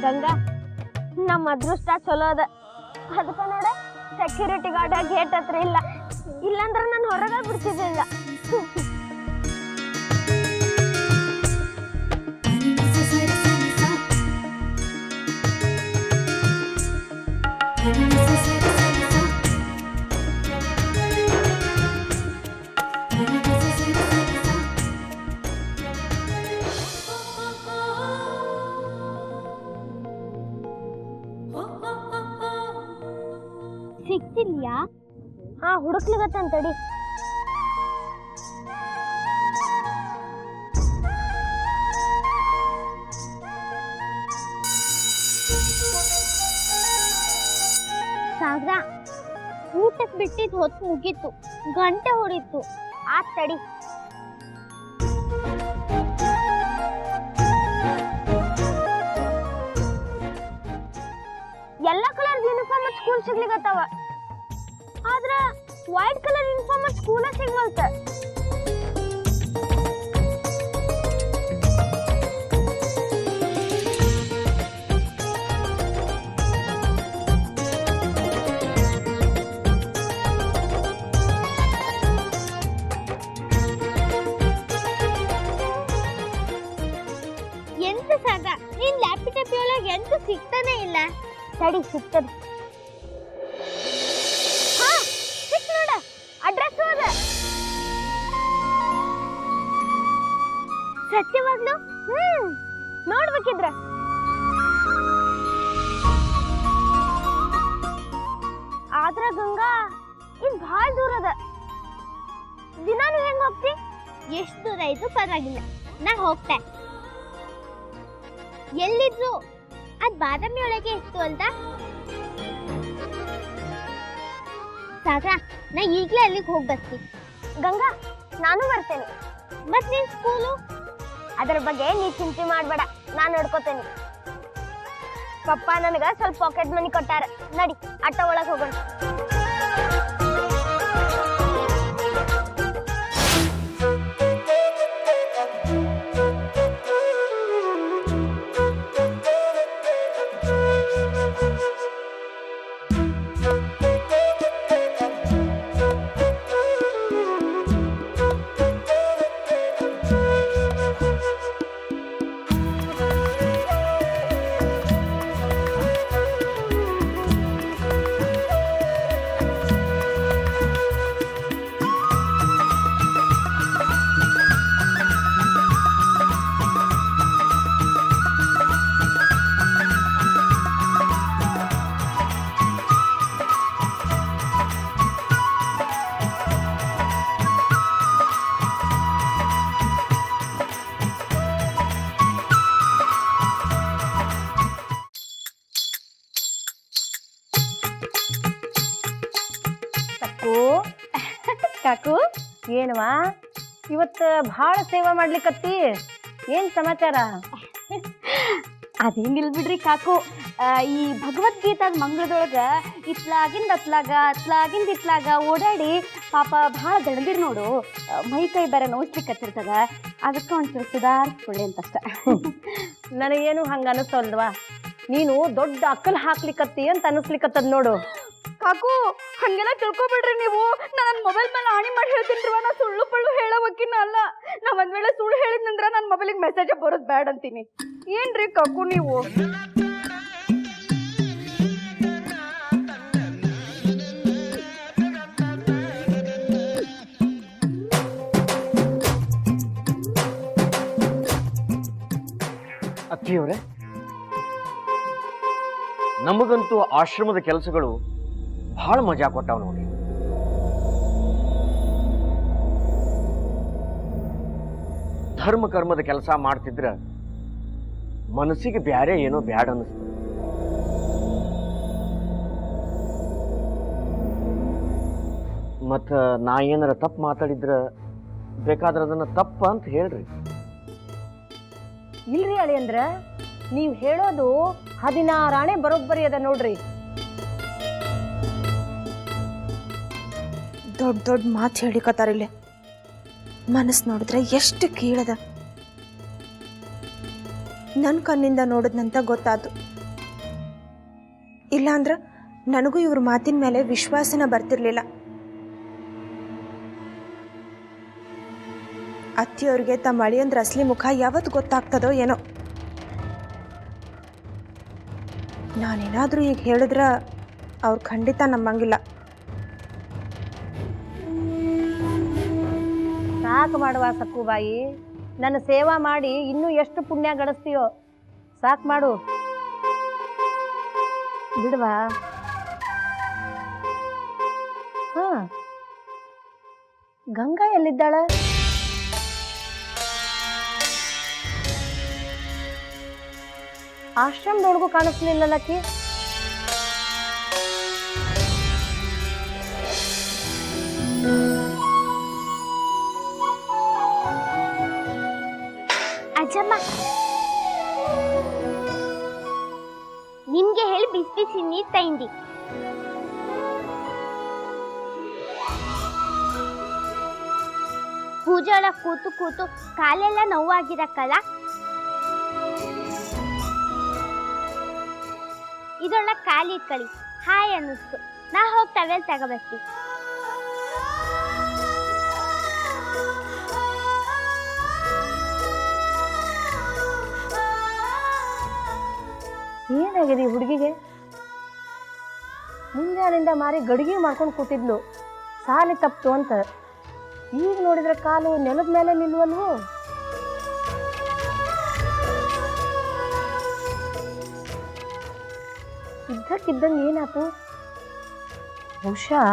ಗಂಗಾ ನಮ್ಮ ಅದೃಷ್ಟ ಚಲೋ ಅದ. ಅದಕ್ಕ ನೋಡ ಸೆಕ್ಯೂರಿಟಿ ಗಾರ್ಡ್ ಗೇಟ್ ಹತ್ರ ಇಲ್ಲ, ಇಲ್ಲಾಂದ್ರೆ ನಾನು ಹೊರಗೆ ಬಿಡ್ತಿದ್ದಿಲ್ಲ. ಸಿಕ್ತಿಲ್ಯಾ? ಹಾ, ಹುಡುಕ್ಲಿಗತ್ತಂತಡಿ. ಸಾಗ್ರ, ಊಟಕ್ಕೆ ಬಿಟ್ಟಿದ್ ಹೊತ್ತು ಮುಗೀತು, ಗಂಟೆ ಹೊಡಿತು. ತಡಿ. ಎಲ್ಲಾ ಕಲರ್ ಯೂನಿಫಾರ್ಮ್ ಸ್ಕೂಲ್ ಸಿಗ್ಲಿಕತ್ತಾವ, ಆದ್ರ ವೈಟ್ ಕಲರ್ ಯೂನಿಫಾರ್ಮ್ ಸ್ಕೂಲ ಸಿಗ್ವಲ್ತ. ಎಂತ ಸಾಗ, ನೀನ್ ಲ್ಯಾಪ್ಟಾಪ್ ಒಳಗೆ ಎಂತ ಸಿಗ್ತಾನೆ ಇಲ್ಲ. ತಡಿ, ಸಿಗ್ತದೆ. ಹಾ, ಸಿಕ್ ನೋಡ, ಅಡ್ರೆಸ್ ಹೋದ. ಸತ್ಯವಾಗ್ಲು? ನೋಡ್ಬೇಕಿದ್ರ. ಆದ್ರ ಗಂಗಾ, ಇದ್ ಭಾಳ ದೂರ ಅದ. ದಿನ ನೀವ್ ಹೆಂಗ್ ಹೋಗ್ತಿ? ಎಷ್ಟು ದೂರ ಆಯ್ತು ಪರವಾಗಿಲ್ಲ, ನಾ ಹೋಗ್ತೆ. ಎಲ್ಲಿದ್ರು ಅದ್ ಬಾದಾಮಿ ಒಳಗೆ ಇತ್ತು ಅಂತ ಸಾಗ, ನಾ ಈಗ್ಲೇ ಅಲ್ಲಿಗೆ ಹೋಗಿ ಬರ್ತೀನಿ. ಗಂಗಾ, ನಾನು ಬರ್ತೇನೆ. ಮತ್ ನಿನ್ ಸ್ಕೂಲು? ಅದ್ರ ಬಗ್ಗೆ ನೀ ಚಿಂತೆ ಮಾಡ್ಬೇಡ, ನಾನ್ ನೋಡ್ಕೋತೇನೆ. ಪಪ್ಪ ನನಗ ಸ್ವಲ್ಪ ಪಾಕೆಟ್ ಮನಿ ಕೊಟ್ಟಾರ. ನಡಿ, ಆಟೋ ಒಳಗ್ ಹೋಗೋಣ. ಕಾಕು, ಏನವಾ ಇವತ್ತು ಭಾಳ ಸೇವಾ ಮಾಡ್ಲಿಕ್ಕತ್ತಿ? ಏನ್ ಸಮಾಚಾರ? ಅದೇನಿಲ್ ಬಿಡ್ರಿ ಕಾಕು, ಈ ಭಗವದ್ಗೀತಾದ ಮಂಗಳದೊಳಗ ಇತ್ಲಾಗಿಂದ ಅತ್ಲಾಗ ಅತ್ಲಾಗಿಂದ ಇತ್ಲಾಗ ಓಡಾಡಿ ಪಾಪ ಭಾಳ ದಣದಿರ್ ನೋಡು, ಮೈ ಕೈ ಬೇರೆ ನೋಸ್ಲಿಕ್ಕತ್ತಿರ್ತದ. ಅದಕ್ಕೆ ಒಂಚೂರು ಸುಧಾರಿಸ್ಕೊಳ್ಳಿ ಅಂತಷ್ಟ. ನನಗೇನು ಹಂಗ ಅನಿಸ್ತಲ್ವಾ? ನೀನು ದೊಡ್ಡ ಅಕ್ಕಲ್ ಹಾಕ್ಲಿಕ್ಕತ್ತಿ ಅಂತ ಅನಿಸ್ಲಿಕ್ಕತ್ತದ ನೋಡು. ಕಾಕು, ಹಂಗೆಲ್ಲ ತಿಳ್ಕೊಬೇಡ್ರಿ ನೀವು. ನನ್ನ ಮೊಬೈಲ್ ಮೇಲೆ ಆಣಿ ಮಾಡಿ ಹೇಳ್ತೀನಿರುವ, ನಾ ಸುಳ್ಳು ಪಳ್ಳು ಹೇಳೋ ವಕೀನ ಅಲ್ಲ. ನಾ ಒಂದ್ ವೇಳೆ ಸುಳ್ಳು ಹೇಳಿದ್ನಂದ್ರ ನನ್ನ ಮೊಬೈಲಿಗೆ ಮೆಸೇಜ್ ಬರೋದು ಬ್ಯಾಡ್ ಅಂತೀನಿ. ಏನ್ರಿ ಕಾಕು ನೀವು? ಅತ್ತಿಯವರೇ, ನಮಗಂತೂ ಆಶ್ರಮದ ಕೆಲಸಗಳು ಬಹಳ ಮಜಾ ಕೊಟ್ಟಾವ ನೋಡಿ. ಧರ್ಮ ಕರ್ಮದ ಕೆಲಸ ಮಾಡ್ತಿದ್ರ ಮನಸ್ಸಿಗೆ ಬ್ಯಾರೆ ಏನೋ ಬ್ಯಾಡ ಅನಿಸ್ತದೆ. ಮತ್ತ ನಾ ಏನಾರ ತಪ್ಪು ಮಾತಾಡಿದ್ರ ಬೇಕಾದ್ರೆ ಅದನ್ನ ತಪ್ಪ ಅಂತ ಹೇಳ್ರಿ. ಇಲ್ರಿ ಅಳಿ ಅಂದ್ರ, ನೀವ್ ಹೇಳೋದು 16 ಆಣೆ ಬರೋಬ್ಬರಿ ಅದ ನೋಡ್ರಿ. ದೊಡ್ಡ ದೊಡ್ಡ ಮಾತು ಹೇಳಿಕತ್ತಾರಿಲ್ಲ, ಮನಸ್ಸು ನೋಡಿದ್ರೆ ಎಷ್ಟು ಕೀಳದ. ನನ್ನ ಕಣ್ಣಿಂದ ನೋಡಿದ್ನಂತ ಗೊತ್ತಾತು. ಇಲ್ಲಾಂದ್ರೆ ನನಗೂ ಇವ್ರ ಮಾತಿನ ಮೇಲೆ ವಿಶ್ವಾಸನ ಬರ್ತಿರ್ಲಿಲ್ಲ. ಅತ್ತಿಯವ್ರಿಗೆ ತಮ್ಮ ಅಳಿಯಂದ್ರ ಅಸಲಿ ಮುಖ ಯಾವತ್ತು ಗೊತ್ತಾಗ್ತದೋ ಏನೋ. ನಾನೇನಾದರೂ ಈಗ ಹೇಳಿದ್ರೆ ಅವ್ರು ಖಂಡಿತ ನಂಬಂಗಿಲ್ಲ. ಸಾಕು ಮಾಡುವ ಸಕ್ಕುಬಾಯಿ, ನನ್ನ ಸೇವಾ ಮಾಡಿ ಇನ್ನೂ ಎಷ್ಟು ಪುಣ್ಯ ಗಳಿಸ್ತೀಯೋ. ಸಾಕು ಮಾಡು, ಬಿಡುವ. ಹಾ, ಗಂಗಾ ಎಲ್ಲಿದ್ದಾಳ? ಆಶ್ರಮದೊಳಗೂ ಕಾಣಿಸ್ಲಿಲ್ಲಲ್ಲಕ್ಕಿ. ಅಜ್ಜಮ್ಮ, ನಿಮ್ಗೆ ಹೇಳಿ ಬಿಸಿ ಬಿಸಿ ನೀರ್ ತೈಂದಿ. ಪೂಜೆ ಒಳಗ್ ಕೂತು ಕೂತು ಕಾಲೆಲ್ಲ ನೋವಾಗಿರಕ್ಕಲ್ಲ, ಇದೊಳಗ್ ಕಾಲಿಟ್ಕೊಳ್ಳಿ, ಹಾಯ್ ಅನ್ನಿಸ್ತು. ನಾ ಹೋಗಿ ಟವೆಲ್ ತಗೋಬರ್ತೀನಿ. ಏನಾಗಿದೆ ಈ ಹುಡುಗಿಗೆ? ಮುಂಜಾನಿಂದ ಮಾರಿ ಗಡಿಗೆ ಮಾಡ್ಕೊಂಡು ಕೂತಿದ್ಲು, ಸಾಲಿ ತಪ್ತು ಅಂತ. ಈಗ ನೋಡಿದ್ರೆ ಕಾಲು ನೆಲದ ಮೇಲೆ ನಿಲ್ವಲ್ವು. ಇದ್ದಕ್ಕಿದ್ದಂಗೆ ಏನಾಯ್ತು? ಬಹುಶಃ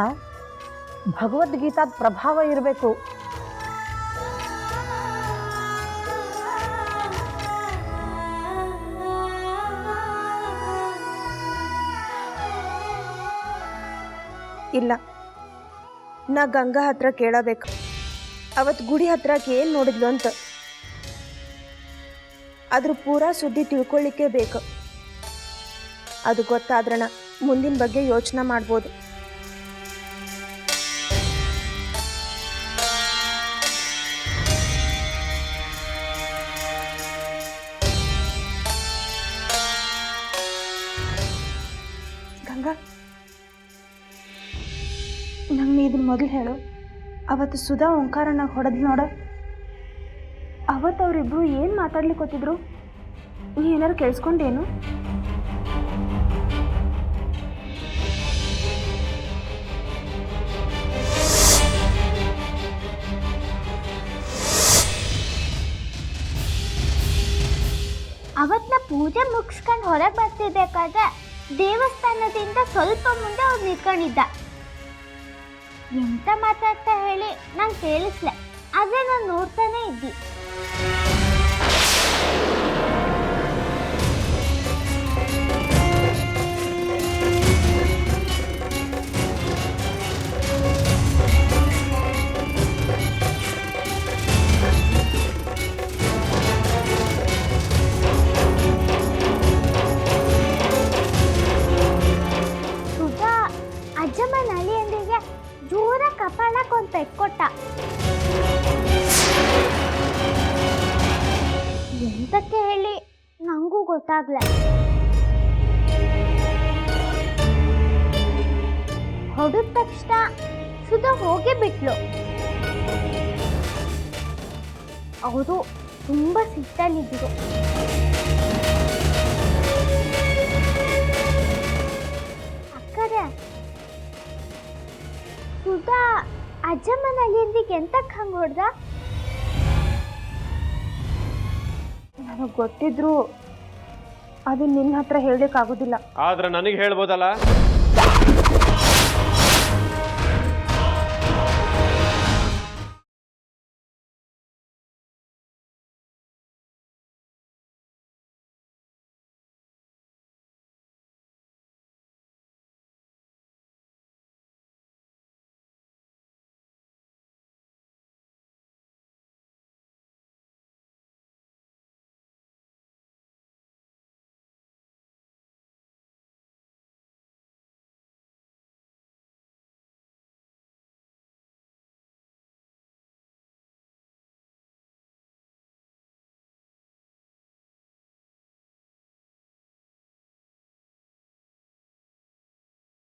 ಭಗವದ್ಗೀತಾದ ಪ್ರಭಾವ ಇರಬೇಕು. ಇಲ್ಲ, ನಾ ಗಂಗಾ ಹತ್ರ ಕೇಳಬೇಕು. ಅವತ್ತು ಗುಡಿ ಹತ್ರಕ್ಕೆ ಏನು ನೋಡಿದ್ಲು ಅಂತ ಅದ್ರ ಪೂರಾ ಸುದ್ದಿ ತಿಳ್ಕೊಳ್ಳಿಕ್ಕೆ ಬೇಕು. ಅದು ಗೊತ್ತಾದ್ರಣ ಮುಂದಿನ ಬಗ್ಗೆ ಯೋಚನೆ ಮಾಡ್ಬೋದು. ಗಂಗಾ, ನಂಗೆ ಇದನ್ನ ಮೊದಲು ಹೇಳು. ಅವತ್ತು ಸುಧಾ ಓಂಕಾರನಾಗ ಹೊಡೆದ್ಲು ನೋಡ, ಅವತ್ತು ಅವರಿಬ್ರು ಏನು ಮಾತಾಡ್ಲಿಕ್ಕೆ ಗೊತ್ತಿದ್ರು? ನೀ ಏನಾರು ಕೇಳಿಸ್ಕೊಂಡೇನು? ಅವತ್ನ ಪೂಜೆ ಮುಗಿಸ್ಕೊಂಡು ಹೊರಗೆ ಬರ್ತಿರ್ಬೇಕಾದ್ರೆ ದೇವಸ್ಥಾನದಿಂದ ಸ್ವಲ್ಪ ಮುಂದೆ ಅವ್ರು ನಿಂತ್ಕೊಂಡಿದ್ದ. ಎಂತ ಮಾತಾಡ್ತಾ ಹೇಳಿ ನಂಗೆ ಕೇಳಿಸ್ಲೆ, ಆದ್ರೆ ನಾನು ನೋಡ್ತಾನೆ ಇದ್ದಿ. ಸುಧಾ ಅಜ್ಜಮ್ಮ ನಳಿಯಂದಿಗೆ ಜೋರ ಕಪಾಳಕ್ಕೆ ಒಂದು ಪೆಟ್ಟು ಕೊಟ್ಟ. ಎಂತಕ್ಕೆ ಹೇಳಿ ನಂಗೂ ಗೊತ್ತಾಗ್ಲ. ಹೊಡೆದ ತಕ್ಷಣ ಸುಧಾ ಹೋಗೇ ಬಿಟ್ಲು. ಅವರು ತುಂಬಾ ಸಿಟ್ಟಲ್ಲಿದ್ರು. ಅಕ್ಕರೆ, ಸುಧಾ ಅಜ್ಜಮ್ಮನಲ್ಲಿ ಎಂದಿಗೆ ಎಂತಕ್ಕೆ ಹಂಗೆ ಹೊಡೆದ? ನನಗೆ ಗೊತ್ತಿದ್ರು ಅದು ನಿನ್ನ ಹತ್ರ ಹೇಳಲಿಕ್ಕಾಗೋದಿಲ್ಲ. ಆದ್ರೆ ನನಗೆ ಹೇಳ್ಬೋದಲ್ಲ.